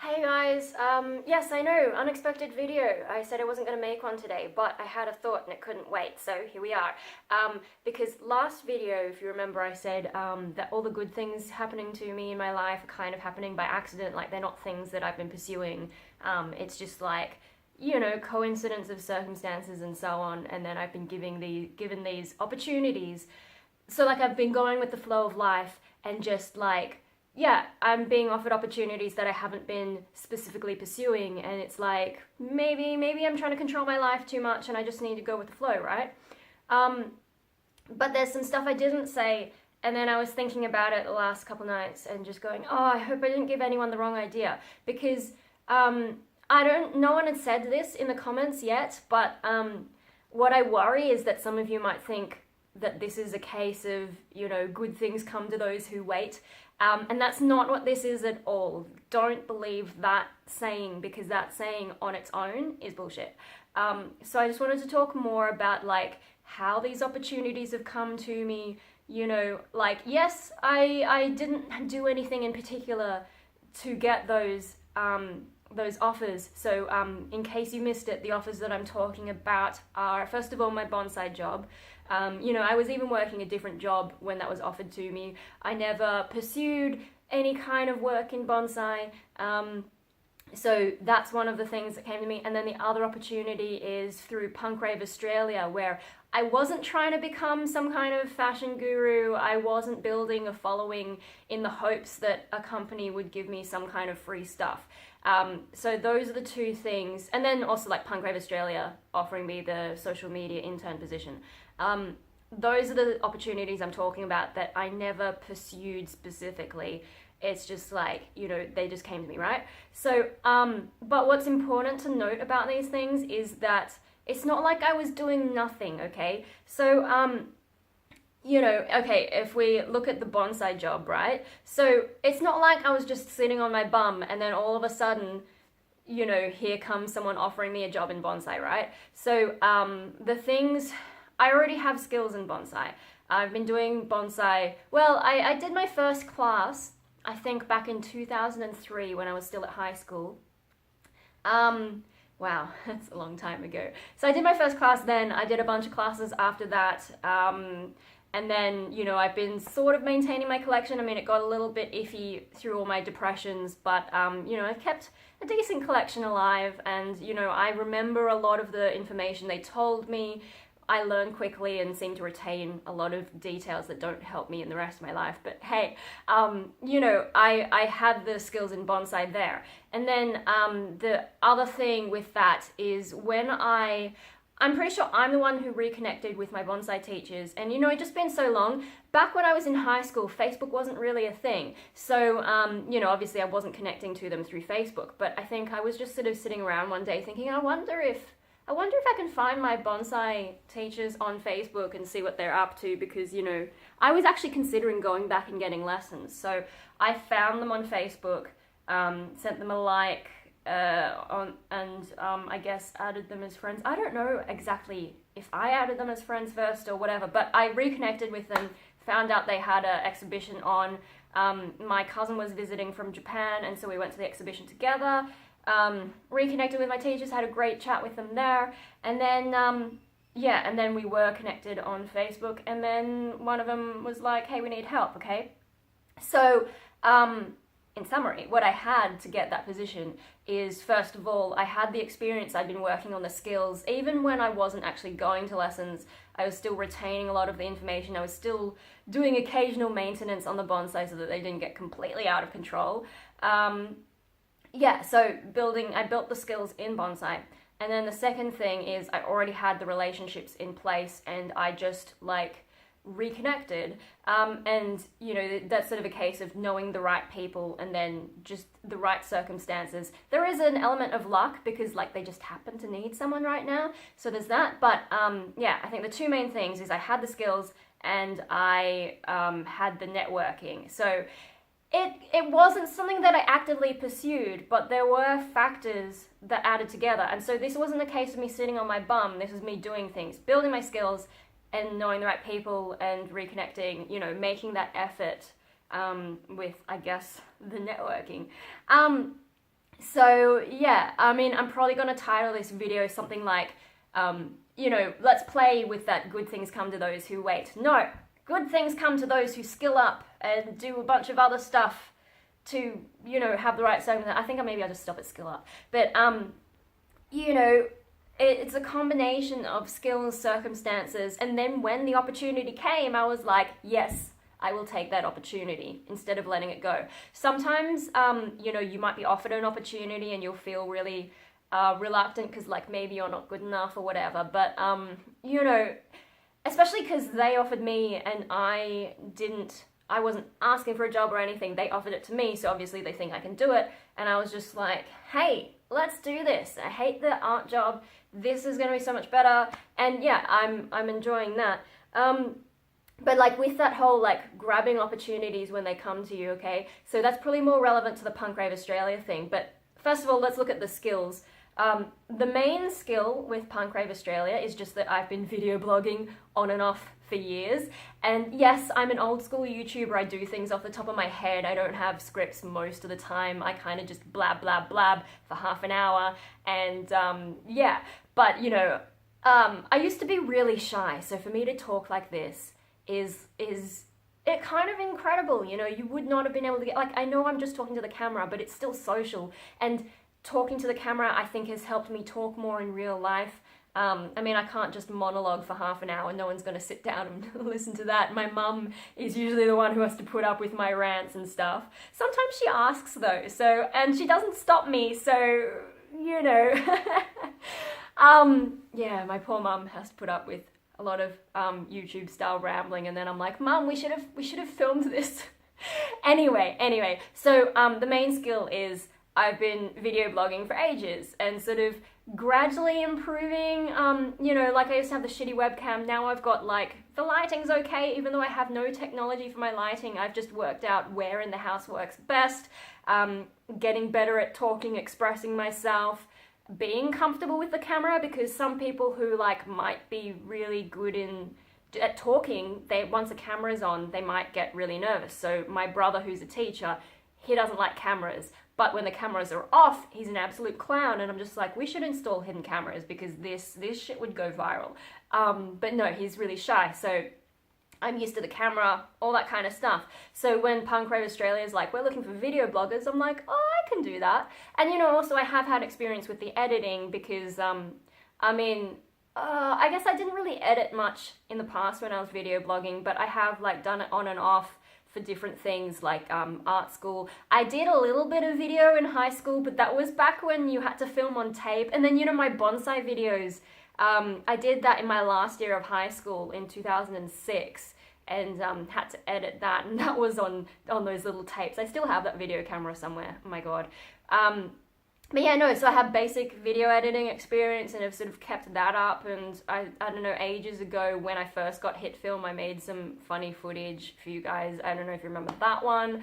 Hey guys, yes, I know, unexpected video. I said I wasn't going to make one today, but I had a thought and it couldn't wait, so here we are. Because last video, if you remember, I said that all the good things happening to me in my life are kind of happening by accident, like they're not things that I've been pursuing. It's just like, coincidence of circumstances and so on, and then I've been given these opportunities. So like I've been going with the flow of life and just like, yeah, I'm being offered opportunities that I haven't been specifically pursuing, and it's like maybe I'm trying to control my life too much, and I just need to go with the flow, right? But there's some stuff I didn't say, and then I was thinking about it the last couple nights, and just going, oh, I hope I didn't give anyone the wrong idea, because no one had said this in the comments yet, but what I worry is that some of you might think that this is a case of, good things come to those who wait. And that's not what this is at all. Don't believe that saying, because that saying on its own is bullshit. So I just wanted to talk more about like how these opportunities have come to me. Yes, I didn't do anything in particular to get those offers. So in case you missed it, the offers that I'm talking about are, first of all, my bonsai job. I was even working a different job when that was offered to me. I never pursued any kind of work in bonsai. So that's one of the things that came to me. And then the other opportunity is through Punk Rave Australia, where I wasn't trying to become some kind of fashion guru. I wasn't building a following in the hopes that a company would give me some kind of free stuff. So those are the two things. And then also like Punk Rave Australia offering me the social media intern position. Those are the opportunities I'm talking about that I never pursued specifically. It's just like, they just came to me, right? So, but what's important to note about these things is that it's not like I was doing nothing, okay? So, okay, if we look at the bonsai job, right? So it's not like I was just sitting on my bum and then all of a sudden, here comes someone offering me a job in bonsai, right? So, the things, I already have skills in bonsai. I've been doing bonsai, well, I did my first class, I think back in 2003 when I was still at high school. Wow, that's a long time ago. So I did my first class then, I did a bunch of classes after that, and then, I've been sort of maintaining my collection. I mean, it got a little bit iffy through all my depressions, but, I kept a decent collection alive, and, I remember a lot of the information they told me. I learn quickly and seem to retain a lot of details that don't help me in the rest of my life. But hey, I had the skills in bonsai there. And then the other thing with that is when I'm pretty sure I'm the one who reconnected with my bonsai teachers. And it's just been so long. Back when I was in high school, Facebook wasn't really a thing. So, obviously I wasn't connecting to them through Facebook. But I think I was just sort of sitting around one day thinking, I wonder if I can find my bonsai teachers on Facebook and see what they're up to, because, I was actually considering going back and getting lessons. So I found them on Facebook, sent them a like, I guess added them as friends. I don't know exactly if I added them as friends first or whatever, but I reconnected with them, found out they had an exhibition on. My cousin was visiting from Japan, and so we went to the exhibition together. Reconnected with my teachers, had a great chat with them there, and then and then we were connected on Facebook, and then one of them was like, hey, we need help, okay? So in summary, what I had to get that position is, first of all, I had the experience, I'd been working on the skills. Even when I wasn't actually going to lessons, I was still retaining a lot of the information. I was still doing occasional maintenance on the bonsai so that they didn't get completely out of control. So I built the skills in bonsai. And then the second thing is I already had the relationships in place, and I just reconnected. That's sort of a case of knowing the right people and then just the right circumstances. There is an element of luck because they just happen to need someone right now. So there's that. But I think the two main things is I had the skills and I had the networking. So it wasn't something that I actively pursued, but there were factors that added together. And so this wasn't a case of me sitting on my bum. This was me doing things, building my skills and knowing the right people and reconnecting, making that effort with, I guess, the networking. So yeah, I mean, I'm probably gonna title this video something like, you know, let's play with that good things come to those who wait. No, good things come to those who skill up and do a bunch of other stuff to, you know, have the right segment. I think maybe I'll just stop at skill up. But, you know, it's a combination of skills, circumstances, and then when the opportunity came, I was like, yes, I will take that opportunity instead of letting it go. Sometimes, you know, you might be offered an opportunity and you'll feel really reluctant because, like, maybe you're not good enough or whatever. But, you know, especially because they offered me and I wasn't asking for a job or anything. They offered it to me, so obviously they think I can do it. And I was just like, hey, let's do this. I hate the art job. This is going to be so much better. And yeah, I'm enjoying that. But like with that whole like grabbing opportunities when they come to you, okay? So that's probably more relevant to the Punk Rave Australia thing. But first of all, let's look at the skills. The main skill with Punk Rave Australia is just that I've been video blogging on and off for years. And yes, I'm an old school YouTuber. I do things off the top of my head. I don't have scripts most of the time. I kind of just blab, blab, blab for half an hour. And yeah, but you know, I used to be really shy. So for me to talk like this is it kind of incredible. You know, you would not have been able to get, like, I know I'm just talking to the camera, but it's still social. And talking to the camera, I think, has helped me talk more in real life. I mean, I can't just monologue for half an hour. No one's going to sit down and listen to that. My mum is usually the one who has to put up with my rants and stuff. Sometimes she asks, though, so, and she doesn't stop me, so, you know. Yeah, my poor mum has to put up with a lot of YouTube style rambling, and then I'm like, Mum, we should have filmed this. Anyway, so the main skill is I've been video blogging for ages and sort of gradually improving. You know, like I used to have the shitty webcam. Now I've got, like, the lighting's okay, even though I have no technology for my lighting. I've just worked out where in the house works best, getting better at talking, expressing myself, being comfortable with the camera, because some people who like might be really good at talking, once the camera's on, they might get really nervous. So my brother, who's a teacher, he doesn't like cameras, but when the cameras are off, he's an absolute clown. And I'm just like, we should install hidden cameras because this shit would go viral. But no, he's really shy. So I'm used to the camera, all that kind of stuff. So when Punk Rave Australia is like, we're looking for video bloggers, I'm like, oh, I can do that. And you know, also I have had experience with the editing because, I mean, I guess I didn't really edit much in the past when I was video blogging, but I have like done it on and off for different things like art school. I did a little bit of video in high school, but that was back when you had to film on tape. And then, you know, my bonsai videos, I did that in my last year of high school in 2006 and had to edit that, and that was on those little tapes. I still have that video camera somewhere, oh my god. But yeah, no, so I have basic video editing experience and have sort of kept that up, and I don't know, ages ago when I first got Hit Film, I made some funny footage for you guys. I don't know if you remember that one.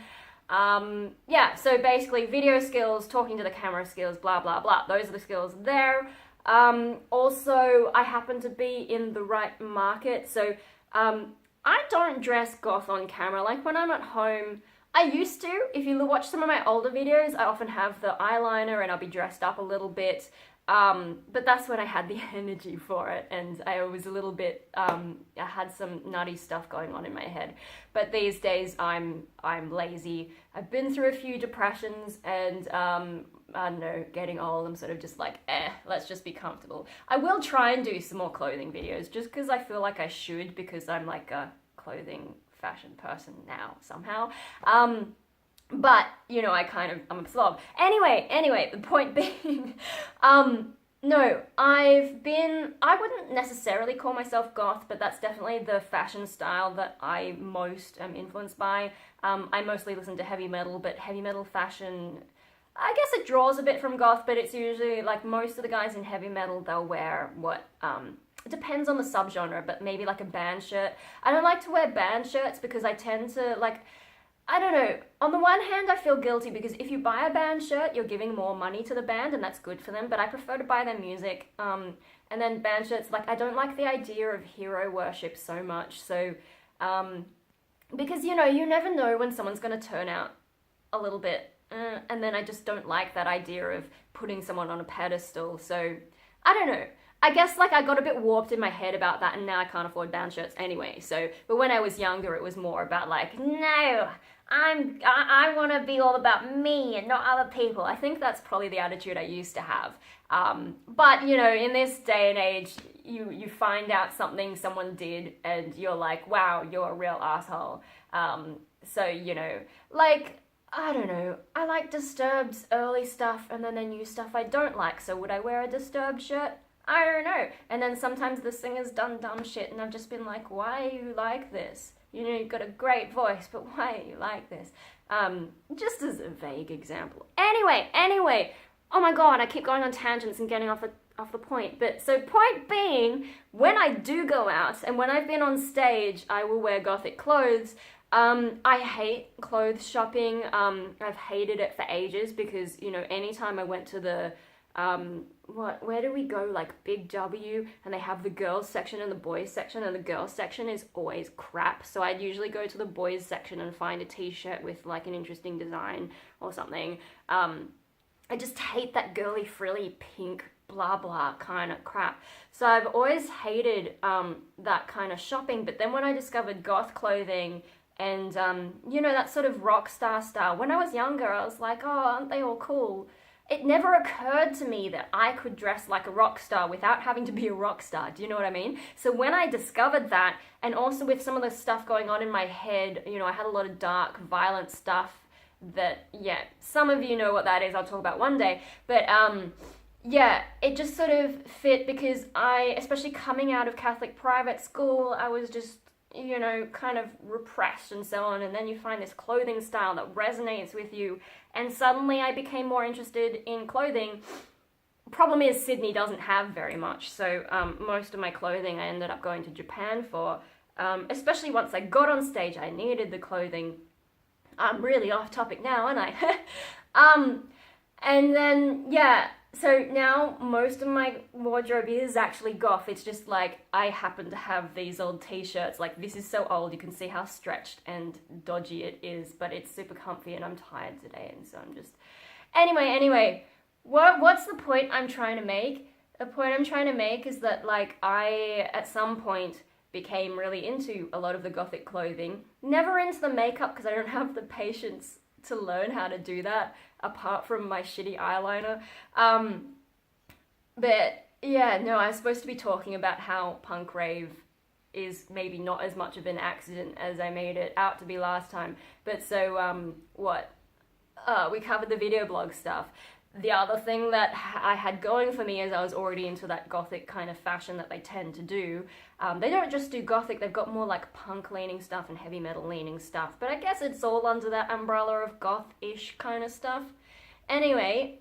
Yeah, so basically video skills, talking to the camera skills, blah, blah, blah. Those are the skills there. Also, I happen to be in the right market, so I don't dress goth on camera. Like when I'm at home, I used to. If you watch some of my older videos, I often have the eyeliner and I'll be dressed up a little bit. But that's when I had the energy for it, and I was a little bit, I had some nutty stuff going on in my head. But these days I'm lazy. I've been through a few depressions, and I don't know, getting old, I'm sort of just like, let's just be comfortable. I will try and do some more clothing videos, just because I feel like I should, because I'm like a clothing fashion person now, somehow. But, you know, I'm a slob. Anyway, the point being, no, I wouldn't necessarily call myself goth, but that's definitely the fashion style that I most am influenced by. I mostly listen to heavy metal, but heavy metal fashion, I guess it draws a bit from goth, but it's usually, like, most of the guys in heavy metal, they'll wear what, it depends on the subgenre, but maybe like a band shirt. I don't like to wear band shirts because I tend to, like, I don't know. On the one hand, I feel guilty because if you buy a band shirt, you're giving more money to the band, and that's good for them, but I prefer to buy their music. And then band shirts, like, I don't like the idea of hero worship so much, so, because, you know, you never know when someone's going to turn out a little bit and then I just don't like that idea of putting someone on a pedestal. So I don't know. I guess like I got a bit warped in my head about that, and now I can't afford band shirts anyway. So, but when I was younger, it was more about like, no, I want to be all about me and not other people. I think that's probably the attitude I used to have. But you know, in this day and age, you find out something someone did, and you're like, wow, you're a real asshole. So you know, like, I don't know. I like Disturbed's early stuff, and then their new stuff I don't like. So would I wear a Disturbed shirt? I don't know. And then sometimes the singer's done dumb shit, and I've just been like, why are you like this? You know, you've got a great voice, but why are you like this? Just as a vague example. Anyway. Oh my god, I keep going on tangents and getting off the point. But so point being, when I do go out, and when I've been on stage, I will wear gothic clothes. I hate clothes shopping. I've hated it for ages because, you know, anytime I went to the where do we go, like Big W, and they have the girls section and the boys section, and the girls section is always crap, so I'd usually go to the boys section and find a t-shirt with like an interesting design or something. I just hate that girly frilly pink blah blah kind of crap, so I've always hated that kind of shopping. But then when I discovered goth clothing and you know, that sort of rock star style, when I was younger I was like, oh, aren't they all cool? It never occurred to me that I could dress like a rock star without having to be a rock star. Do you know what I mean? So when I discovered that, and also with some of the stuff going on in my head, you know, I had a lot of dark, violent stuff that, yeah, some of you know what that is, I'll talk about one day. But yeah, it just sort of fit because especially coming out of Catholic private school, I was just, you know, kind of repressed and so on, and then you find this clothing style that resonates with you, and suddenly I became more interested in clothing. Problem is, Sydney doesn't have very much, so most of my clothing I ended up going to Japan for, especially once I got on stage. I needed the clothing. I'm really off topic now, aren't I? And then, yeah, so now most of my wardrobe is actually goth. It's just like I happen to have these old t-shirts. Like, this is so old, you can see how stretched and dodgy it is, but it's super comfy and I'm tired today, and so I'm just... Anyway, what's the point I'm trying to make? The point I'm trying to make is that, like, I, at some point, became really into a lot of the gothic clothing. Never into the makeup because I don't have the patience to learn how to do that, apart from my shitty eyeliner. But yeah, no, I was supposed to be talking about how punk rave is maybe not as much of an accident as I made it out to be last time. But so, we covered the video blog stuff. The other thing that I had going for me is I was already into that gothic kind of fashion that they tend to do. They don't just do gothic, they've got more like punk leaning stuff and heavy metal leaning stuff, but I guess it's all under that umbrella of goth-ish kind of stuff. Anyway,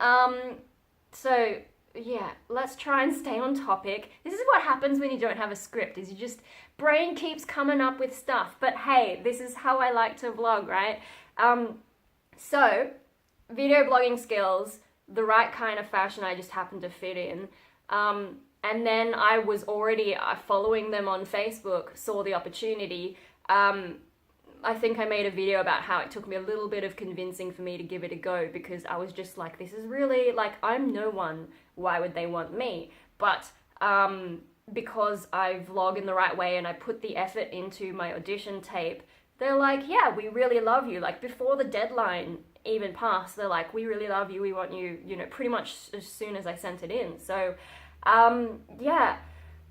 so yeah, let's try and stay on topic. This is what happens when you don't have a script, is you just, brain keeps coming up with stuff, but hey, this is how I like to vlog, right? So, video blogging skills, the right kind of fashion I just happened to fit in. And then I was already following them on Facebook, saw the opportunity. I think I made a video about how it took me a little bit of convincing for me to give it a go, because I was just like, this is really, like, I'm no one, why would they want me? But because I vlog in the right way and I put the effort into my audition tape, they're like, yeah, we really love you. Like, before the deadline even passed, they're like, we really love you, we want you, you know, pretty much as soon as I sent it in. So, yeah.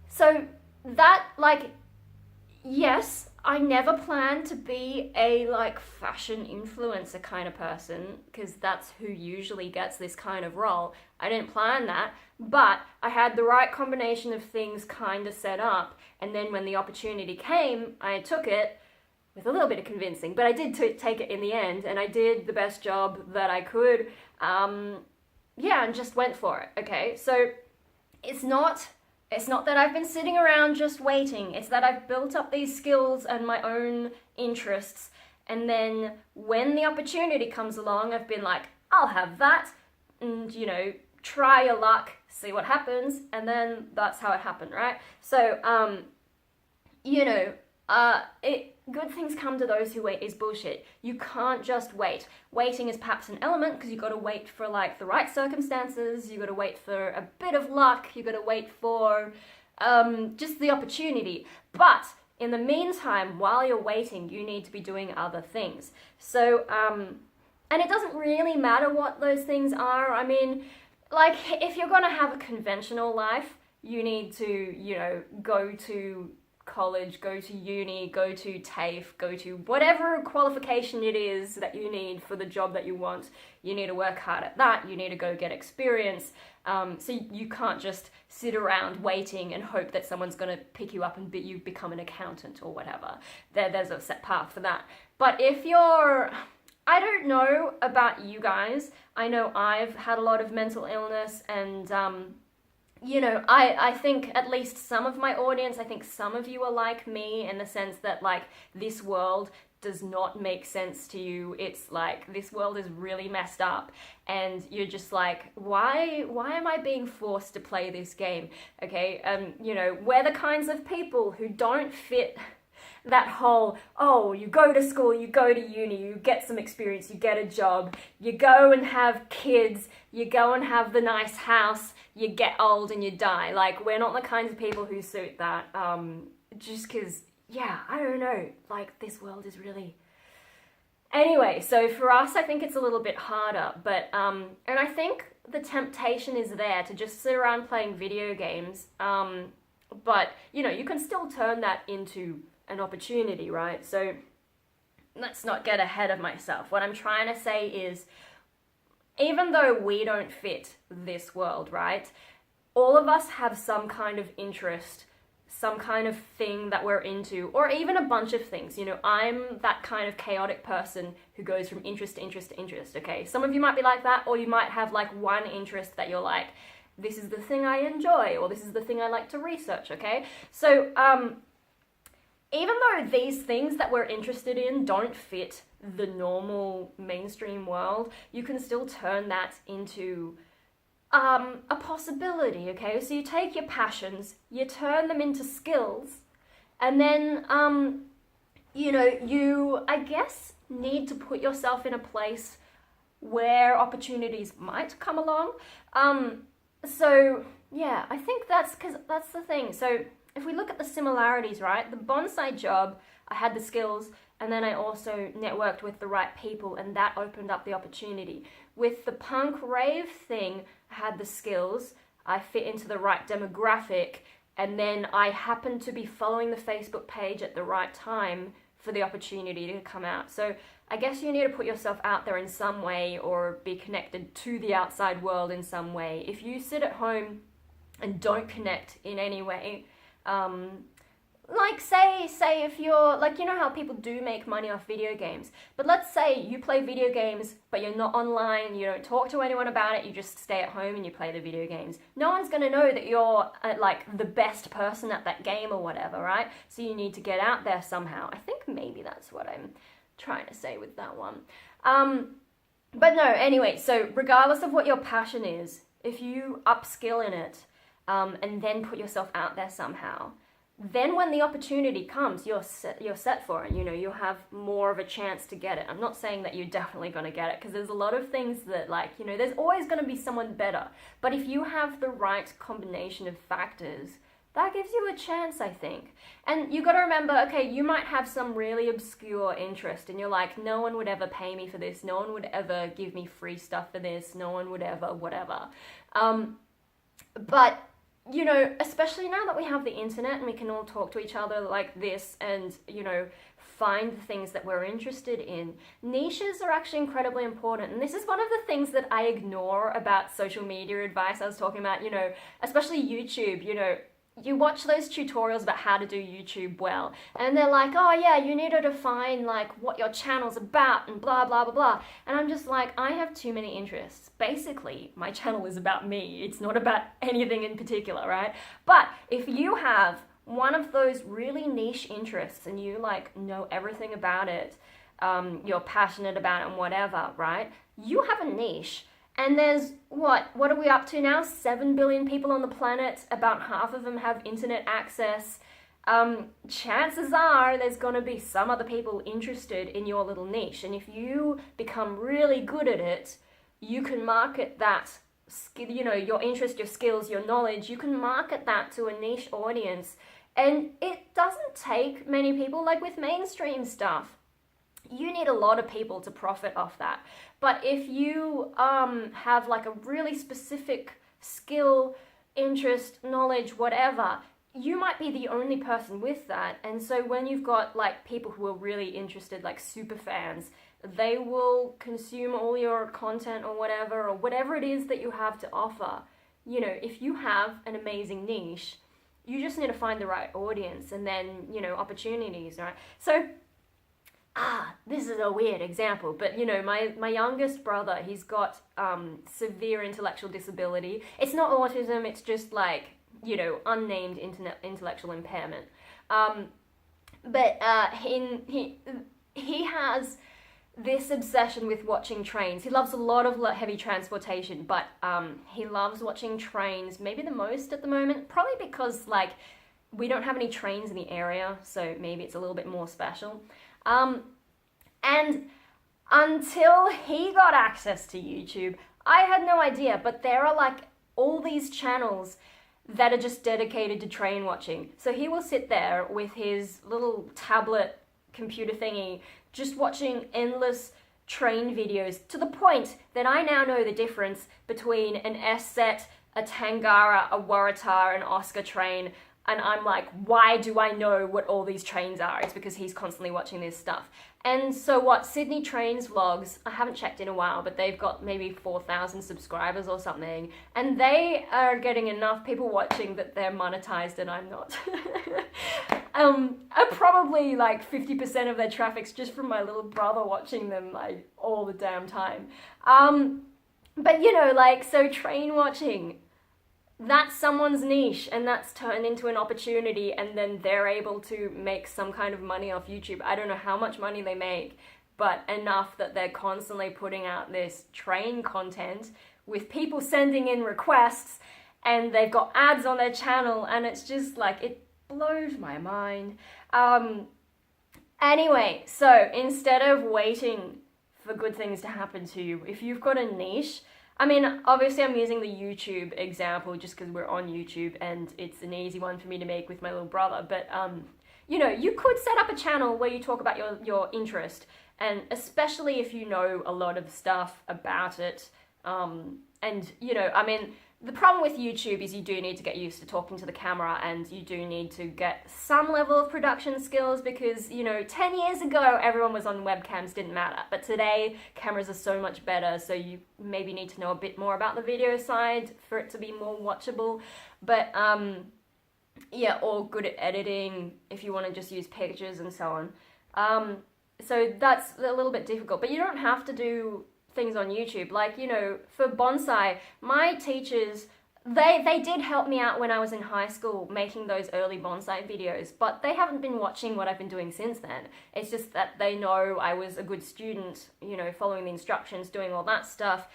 So that, like, yes, I never planned to be a, like, fashion influencer kind of person, because that's who usually gets this kind of role. I didn't plan that, but I had the right combination of things kind of set up, and then when the opportunity came, I took it, with a little bit of convincing, but I did take it in the end, and I did the best job that I could, yeah, and just went for it, okay? So, it's not that I've been sitting around just waiting, it's that I've built up these skills and my own interests, and then when the opportunity comes along, I've been like, I'll have that, and, you know, try your luck, see what happens, and then that's how it happened, right? So, you know, good things come to those who wait is bullshit. You can't just wait. Waiting is perhaps an element because you've got to wait for like the right circumstances, you've got to wait for a bit of luck, you've got to wait for just the opportunity. But in the meantime, while you're waiting, you need to be doing other things. So, and it doesn't really matter what those things are. I mean, like, if you're going to have a conventional life, you need to, you know, go to college, go to uni, go to TAFE, go to whatever qualification it is that you need for the job that you want. You need to work hard at that. You need to go get experience. So you can't just sit around waiting and hope that someone's going to pick you up and you become an accountant or whatever. There's a set path for that. But if you're... I don't know about you guys. I know I've had a lot of mental illness and, you know, I think at least some of my audience, I think some of you are like me in the sense that, like, this world does not make sense to you. It's like, this world is really messed up and you're just like, why am I being forced to play this game? Okay, you know, we're the kinds of people who don't fit that whole, oh, you go to school, you go to uni, you get some experience, you get a job, you go and have kids, you go and have the nice house, you get old and you die. Like, we're not the kinds of people who suit that, just because, yeah, I don't know, like, this world is really... Anyway, so for us, I think it's a little bit harder, but, and I think the temptation is there to just sit around playing video games, but, you know, you can still turn that into an opportunity, right? So let's not get ahead of myself. What I'm trying to say is, even though we don't fit this world, right? All of us have some kind of interest, some kind of thing that we're into, or even a bunch of things. You know, I'm that kind of chaotic person who goes from interest to interest to interest, okay? Some of you might be like that, or you might have like one interest that you're like, this is the thing I enjoy, or this is the thing I like to research, okay? So, even though these things that we're interested in don't fit the normal mainstream world, you can still turn that into a possibility, okay? So you take your passions, you turn them into skills, and then, you know, you, I guess, need to put yourself in a place where opportunities might come along. So, yeah, I think that's the thing. So, if we look at the similarities, right, the bonsai job, I had the skills, and then I also networked with the right people, and that opened up the opportunity. With the punk rave thing, I had the skills, I fit into the right demographic, and then I happened to be following the Facebook page at the right time for the opportunity to come out. So I guess you need to put yourself out there in some way or be connected to the outside world in some way. If you sit at home and don't connect in any way, like say if you're, like, you know how people do make money off video games, but let's say you play video games, but you're not online, you don't talk to anyone about it, you just stay at home and you play the video games. No one's gonna know that you're, like, the best person at that game or whatever, right? So you need to get out there somehow. I think maybe that's what I'm trying to say with that one. But no, anyway, so regardless of what your passion is, if you upskill in it, and then put yourself out there somehow, then when the opportunity comes, you're set for it. You know, you'll have more of a chance to get it. I'm not saying that you're definitely going to get it, because there's a lot of things that, like, you know, there's always going to be someone better. But if you have the right combination of factors, that gives you a chance, I think. And you got to remember, okay, you might have some really obscure interest and you're like, no one would ever pay me for this, no one would ever give me free stuff for this, no one would ever, whatever. But, you know, especially now that we have the internet and we can all talk to each other like this and, you know, find the things that we're interested in, niches are actually incredibly important. And this is one of the things that I ignore about social media advice I was talking about, you know, especially YouTube. You know, you watch those tutorials about how to do YouTube well, and they're like, oh yeah, you need to define like what your channel's about and blah, blah, blah, blah. And I'm just like, I have too many interests. Basically, my channel is about me. It's not about anything in particular, right? But if you have one of those really niche interests and you like know everything about it, you're passionate about it and whatever, right? You have a niche. And there's, what are we up to now? 7 billion people on the planet. About half of them have internet access. chances are there's going to be some other people interested in your little niche. And if you become really good at it, you can market that skill, your interest, your skills, your knowledge, you can market that to a niche audience. And it doesn't take many people, like with mainstream stuff. You need a lot of people to profit off that. But if you have like a really specific skill, interest, knowledge, whatever, you might be the only person with that. And so when you've got like people who are really interested, like super fans, they will consume all your content or whatever it is that you have to offer. If you have an amazing niche, you just need to find the right audience and then, opportunities, right? So, this is a weird example, but my youngest brother, he's got severe intellectual disability. It's not autism, it's just like, unnamed intellectual impairment. But he has this obsession with watching trains. He loves a lot of heavy transportation, but he loves watching trains maybe the most at the moment, probably because like we don't have any trains in the area, so maybe it's a little bit more special. And until he got access to YouTube, I had no idea, but there are like all these channels that are just dedicated to train watching. So he will sit there with his little tablet computer thingy, just watching endless train videos, to the point that I now know the difference between an S-Set, a Tangara, a Waratah, an Oscar train. And I'm like, why do I know what all these trains are? It's because he's constantly watching this stuff. And so what, Sydney Trains Vlogs, I haven't checked in a while, but they've got maybe 4,000 subscribers or something. And they are getting enough people watching that they're monetized and I'm not. Probably like 50% of their traffic's just from my little brother watching them like all the damn time. But so train watching, that's someone's niche and that's turned into an opportunity, and then they're able to make some kind of money off YouTube. I don't know how much money they make, but enough that they're constantly putting out this train content with people sending in requests, and they've got ads on their channel, and it's just like, it blows my mind. Anyway, so instead of waiting for good things to happen to you, if you've got a niche, I mean, obviously I'm using the YouTube example just because we're on YouTube and it's an easy one for me to make with my little brother, but you could set up a channel where you talk about your interest, and especially if you know a lot of stuff about it, the problem with YouTube is you do need to get used to talking to the camera, and you do need to get some level of production skills because, 10 years ago, everyone was on webcams, didn't matter. But today, cameras are so much better, so you maybe need to know a bit more about the video side for it to be more watchable. But, or good at editing if you want to just use pictures and so on. So that's a little bit difficult, but you don't have to do things on YouTube. Like, for bonsai, my teachers, they did help me out when I was in high school making those early bonsai videos, but they haven't been watching what I've been doing since then. It's just that they know I was a good student, following the instructions, doing all that stuff,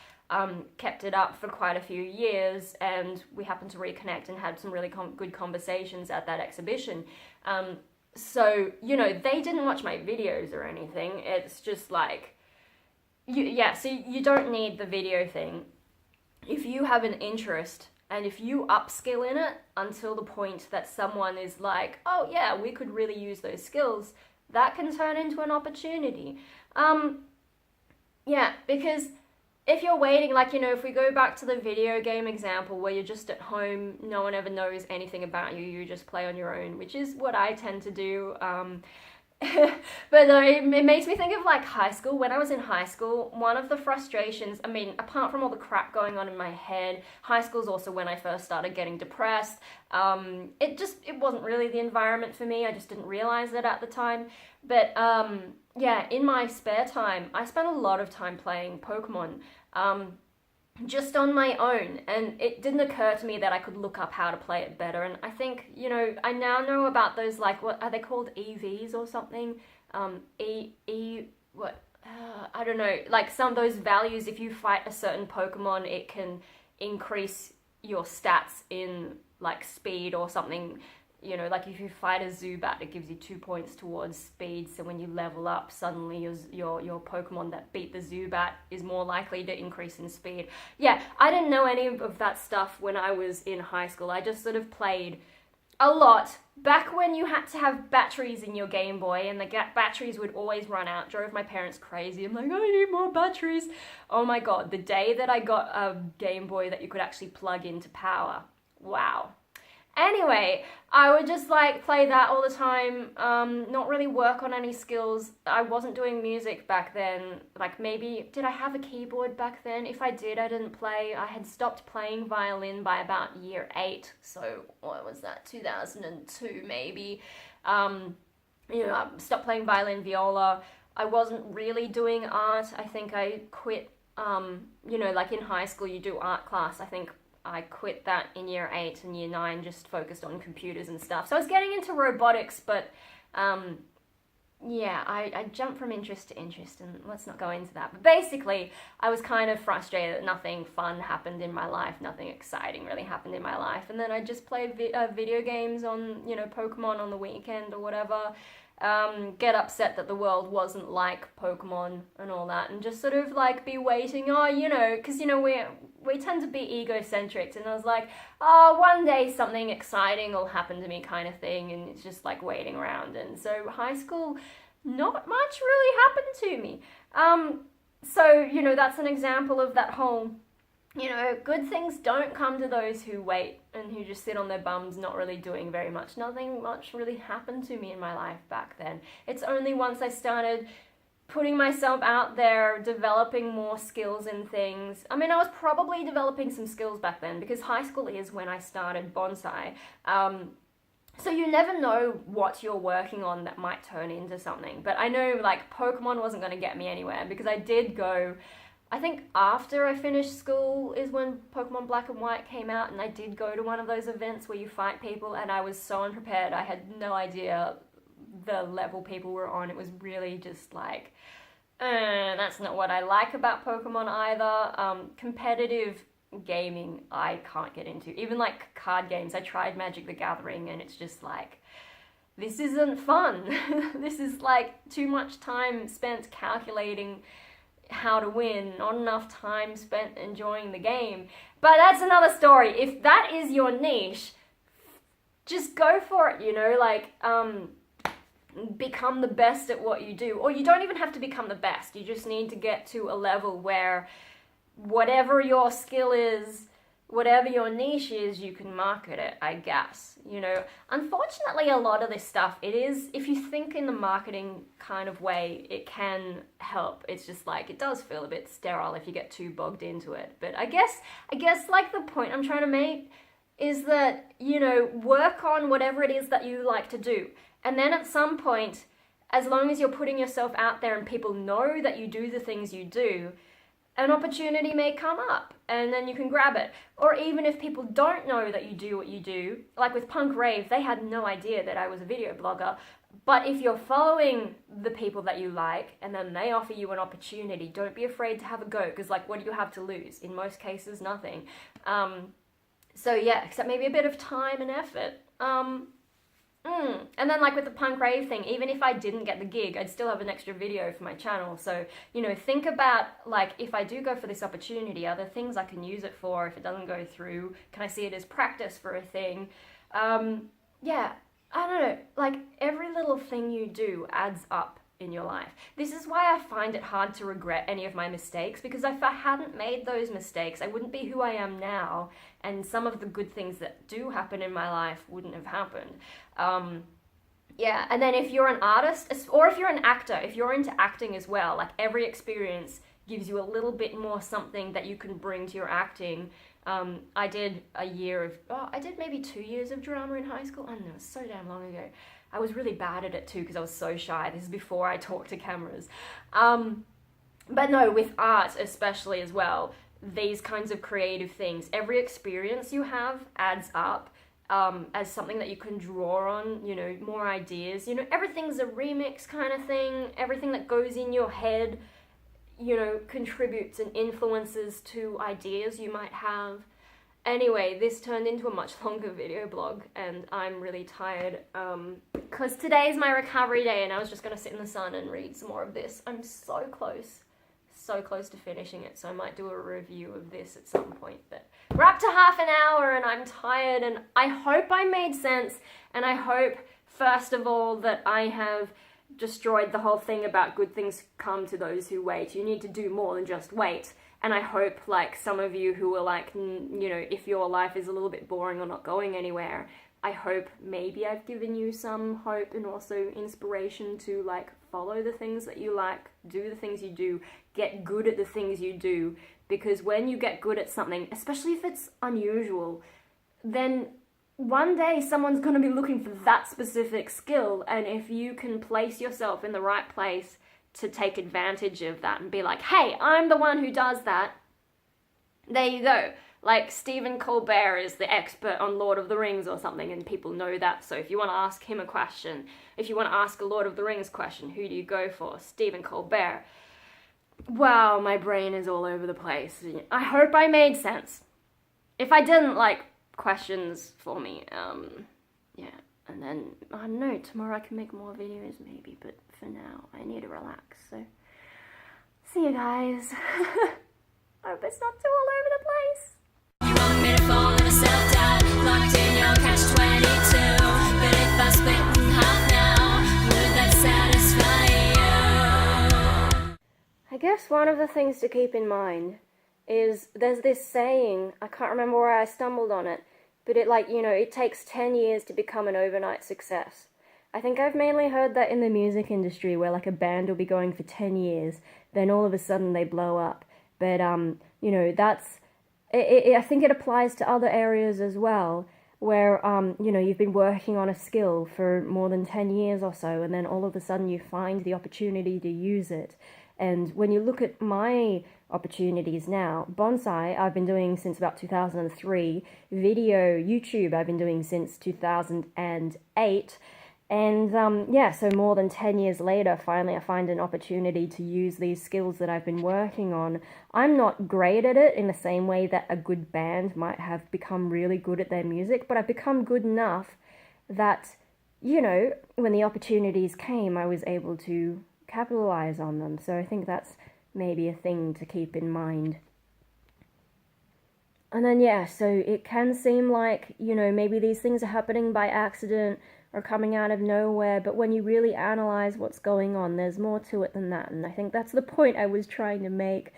kept it up for quite a few years, and we happened to reconnect and had some really good conversations at that exhibition. So, they didn't watch my videos or anything. It's just like, so you don't need the video thing. If you have an interest and if you upskill in it until the point that someone is like, oh yeah, we could really use those skills, that can turn into an opportunity. Because if you're waiting, like, if we go back to the video game example where you're just at home, no one ever knows anything about you, you just play on your own, which is what I tend to do. But it makes me think of like high school. When I was in high school, one of the frustrations, apart from all the crap going on in my head, high school is also when I first started getting depressed. It wasn't really the environment for me. I just didn't realize it at the time. But in my spare time, I spent a lot of time playing Pokemon. Just on my own, and it didn't occur to me that I could look up how to play it better. And I think, I now know about those, like, what are they called, EVs or something? I don't know, like some of those values. If you fight a certain Pokemon, it can increase your stats in like speed or something. you know, like if you fight a Zubat, it gives you 2 points towards speed. So when you level up, suddenly your Pokemon that beat the Zubat is more likely to increase in speed. Yeah, I didn't know any of that stuff when I was in high school. I just sort of played a lot. Back when you had to have batteries in your Game Boy and the batteries would always run out, drove my parents crazy. I'm like, I need more batteries. Oh my God, the day that I got a Game Boy that you could actually plug into power. Wow. Anyway, I would just like play that all the time, not really work on any skills. I wasn't doing music back then. Like maybe, did I have a keyboard back then? If I did, I didn't play. I had stopped playing violin by about year 8. So what was that, 2002 maybe? You know, I stopped playing violin, viola. I wasn't really doing art. I think I quit, you know, like in high school you do art class. I think I quit that in year 8 and year 9, just focused on computers and stuff. So I was getting into robotics, but yeah, I jumped from interest to interest, and let's not go into that. But basically, I was kind of frustrated that nothing fun happened in my life, nothing exciting really happened in my life. And then I just played video games on, you know, Pokemon on the weekend or whatever. Get upset that the world wasn't like Pokemon and all that, and just sort of like be waiting, oh, you know, because, you know, we tend to be egocentric, and I was like, oh, one day something exciting will happen to me kind of thing, and it's just like waiting around. And so high school, not much really happened to me. So, you know, that's an example of that whole, you know, good things don't come to those who wait and who just sit on their bums not really doing very much. Nothing much really happened to me in my life back then. It's only once I started putting myself out there, developing more skills in things. I mean, I was probably developing some skills back then because high school is when I started bonsai. So you never know what you're working on that might turn into something. But I know, like, Pokemon wasn't going to get me anywhere because I did go, I think after I finished school is when Pokemon Black and White came out, and I did go to one of those events where you fight people, and I was so unprepared. I had no idea the level people were on. It was really just like, that's not what I like about Pokemon either. Competitive gaming I can't get into. Even like card games, I tried Magic the Gathering, and it's just like, this isn't fun. This is like too much time spent calculating how to win, not enough time spent enjoying the game. But that's another story. If that is your niche, just go for it, you know, like, become the best at what you do. Or you don't even have to become the best. You just need to get to a level where whatever your skill is, whatever your niche is, you can market it, I guess. You know, unfortunately, a lot of this stuff, it is, if you think in the marketing kind of way, it can help. It's just like, it does feel a bit sterile if you get too bogged into it. But I guess like the point I'm trying to make is that, you know, work on whatever it is that you like to do. And then at some point, as long as you're putting yourself out there and people know that you do the things you do, an opportunity may come up and then you can grab it. Or even if people don't know that you do what you do, like with Punk Rave, they had no idea that I was a video blogger. But if you're following the people that you like and then they offer you an opportunity, don't be afraid to have a go, because like, what do you have to lose? In most cases, nothing. So yeah, except maybe a bit of time and effort. And then like with the Punk Rave thing, even if I didn't get the gig, I'd still have an extra video for my channel. So, you know, think about, like, if I do go for this opportunity, are there things I can use it for if it doesn't go through? Can I see it as practice for a thing? Yeah, I don't know, like, every little thing you do adds up in your life. This is why I find it hard to regret any of my mistakes, because if I hadn't made those mistakes, I wouldn't be who I am now, and some of the good things that do happen in my life wouldn't have happened. Yeah, and then if you're an artist, or if you're an actor, if you're into acting as well, like, every experience gives you a little bit more something that you can bring to your acting. I did I did maybe 2 years of drama in high school. I don't know, it was so damn long ago. I was really bad at it too because I was so shy. This is before I talked to cameras. But no, with art especially as well, these kinds of creative things, every experience you have adds up as something that you can draw on, you know, more ideas. You know, everything's a remix kind of thing. Everything that goes in your head, you know, contributes and influences to ideas you might have. Anyway, this turned into a much longer video blog, and I'm really tired, because today is my recovery day, and I was just gonna sit in the sun and read some more of this. I'm so close to finishing it, so I might do a review of this at some point, but we're up to half an hour, and I'm tired, and I hope I made sense, and I hope, first of all, that I have destroyed the whole thing about good things come to those who wait. You need to do more than just wait. And I hope, like, some of you who are like, you know, if your life is a little bit boring or not going anywhere, I hope maybe I've given you some hope and also inspiration to, like, follow the things that you like, do the things you do, get good at the things you do, because when you get good at something, especially if it's unusual, then one day someone's going to be looking for that specific skill, and if you can place yourself in the right place to take advantage of that and be like, hey, I'm the one who does that, there you go. Like, Stephen Colbert is the expert on Lord of the Rings or something, and people know that, so if you want to ask him a question, if you want to ask a Lord of the Rings question, who do you go for? Stephen Colbert. Wow, my brain is all over the place. I hope I made sense. If I didn't, like, questions for me, yeah. And then, I don't know, tomorrow I can make more videos maybe, but for now, I need to relax, so see you guys. I hope it's not too all over the place. You want me to fall into self-doubt, locked in your catch-22, but if I split in half now, would that satisfy you? I guess one of the things to keep in mind is there's this saying, I can't remember where I stumbled on it, but it, like, you know, it takes 10 years to become an overnight success. I think I've mainly heard that in the music industry, where, like, a band will be going for 10 years, then all of a sudden they blow up. But, you know, that's, I think it applies to other areas as well, where, you know, you've been working on a skill for more than 10 years or so, and then all of a sudden you find the opportunity to use it. And when you look at my opportunities now, bonsai I've been doing since about 2003, video, YouTube I've been doing since 2008, and yeah, so more than 10 years later, finally I find an opportunity to use these skills that I've been working on. I'm not great at it in the same way that a good band might have become really good at their music, but I've become good enough that, you know, when the opportunities came, I was able to capitalize on them. So I think that's maybe a thing to keep in mind. And then, yeah, so it can seem like, you know, maybe these things are happening by accident or coming out of nowhere, but when you really analyze what's going on, there's more to it than that, and I think that's the point I was trying to make.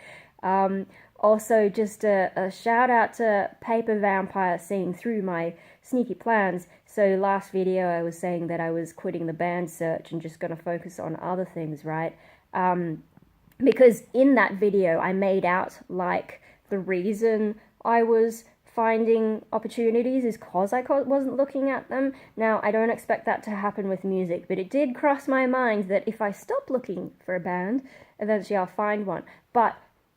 Also, just a shout out to Paper Vampire seeing through my sneaky plans. So last video I was saying that I was quitting the band search and just going to focus on other things, right? Because in that video I made out like the reason I was finding opportunities is because I wasn't looking at them. Now, I don't expect that to happen with music, but it did cross my mind that if I stop looking for a band, eventually I'll find one. But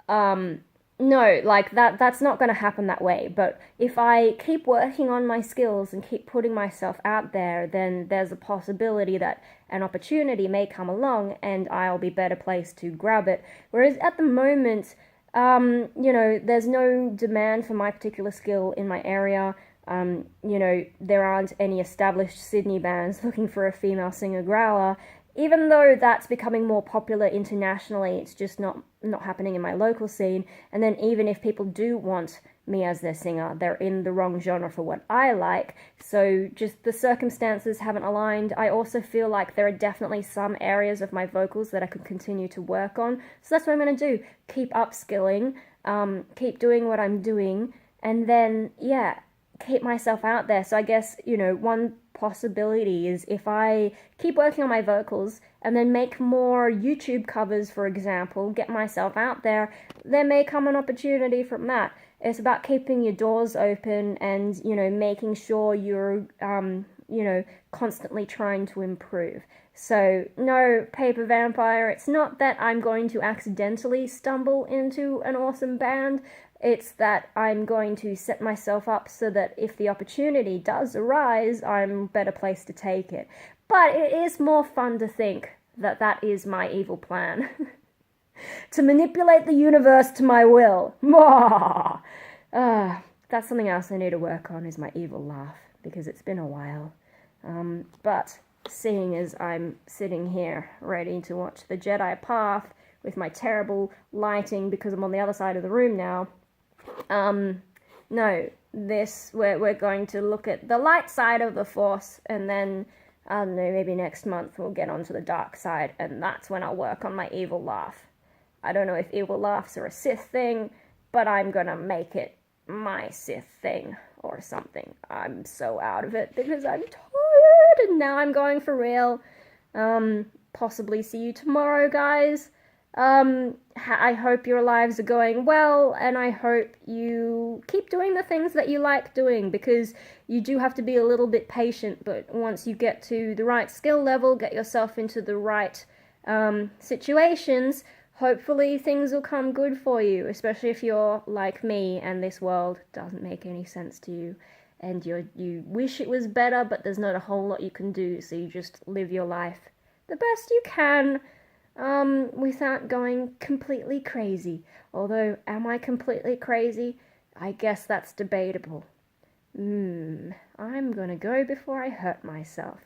no, like that's not going to happen that way. But if I keep working on my skills and keep putting myself out there, then there's a possibility that an opportunity may come along and I'll be better placed to grab it. Whereas at the moment, you know, there's no demand for my particular skill in my area. You know, there aren't any established Sydney bands looking for a female singer-growler. Even though that's becoming more popular internationally, it's just not happening in my local scene. And then even if people do want me as their singer, they're in the wrong genre for what I like. So just the circumstances haven't aligned. I also feel like there are definitely some areas of my vocals that I could continue to work on. So that's what I'm going to do. Keep upskilling, keep doing what I'm doing, and then, yeah, keep myself out there. So I guess, you know, one possibility is if I keep working on my vocals and then make more YouTube covers, for example, get myself out there, there may come an opportunity from that. It's about keeping your doors open and, you know, making sure you're, you know, constantly trying to improve. So, no, Paper Vampire, it's not that I'm going to accidentally stumble into an awesome band. It's that I'm going to set myself up so that if the opportunity does arise, I'm better placed to take it. But it is more fun to think that that is my evil plan. To manipulate the universe to my will. that's something else I need to work on, is my evil laugh, because it's been a while. But seeing as I'm sitting here ready to watch the Jedi Path with my terrible lighting because I'm on the other side of the room now, no, we're going to look at the light side of the Force, and then, I don't know, maybe next month we'll get onto the dark side, and that's when I'll work on my evil laugh. I don't know if evil laughs are a Sith thing, but I'm gonna make it my Sith thing or something. I'm so out of it because I'm tired, and now I'm going for real. Possibly see you tomorrow, guys. I hope your lives are going well, and I hope you keep doing the things that you like doing, because you do have to be a little bit patient, but once you get to the right skill level, get yourself into the right situations, hopefully things will come good for you, especially if you're like me and this world doesn't make any sense to you, and you wish it was better, but there's not a whole lot you can do, so you just live your life the best you can, without going completely crazy. Although, am I completely crazy? I guess that's debatable. I'm gonna go before I hurt myself.